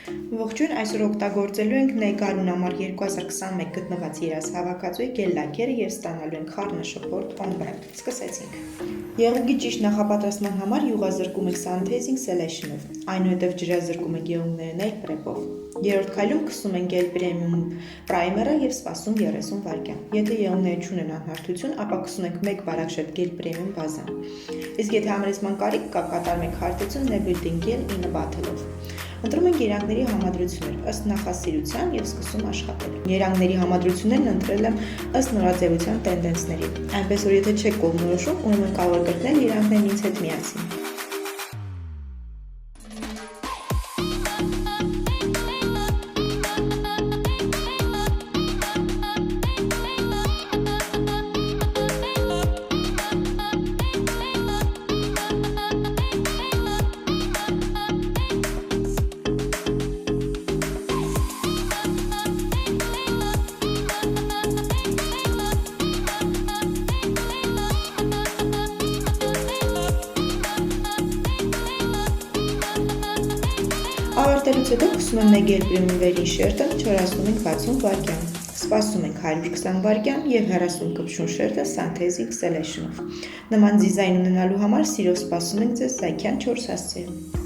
Ողջույն, այսօր օգտագործելու ենք Նեգարունամար 2021 գտնված երազ հավաքածուի գել-լաքերը և ստանալու ենք խառնաշփորդ on-brand։ Սկսեցինք։ Եղունգի ճիշտ նախապատրաստման համար յուղազրկում ենք Sun-Phasing Selection-ով, այնուհետև ջրազրկում ենք եղունգները Nail Prep-ով։ Երրորդ քայլում քսում ենք Gel Premium Primer-ը և սպասում 30 վայրկյան։ Եթե եղունգները չունեն անհարթություն, ապա քսում ենք 1 բարակ Gel Premium բազան։ Իսկ եթե համերեցման կարիք կա, կատարում ենք հարթեցում Nebuilding Gel in a Bottle-ով։ Ընտրում ենք երանգների համադրություններ ըստ նախասիրության և սկսում աշխատել։ Երանգների համադրություններն ընտրել եմ ըստ նորաձևության տենդենսների, այնպես որ եթե չեք կողմնորոշում, ուրեմն կարող եք կրկնել երանգներն ինձ հետ միասին։ Ավարտելուց հետո քսում եմ Gel Premium վերին շերտը, չորացնում ենք 60 վայրկյան, սպասում ենք 120 վայրկյան և 30 կպչուն շերտը Sun-Phasing Selection-ով։ Նման դիզայն ունենալու համար սիրով սպասում ենք ձեզ Զաքյան 4 հասցեում։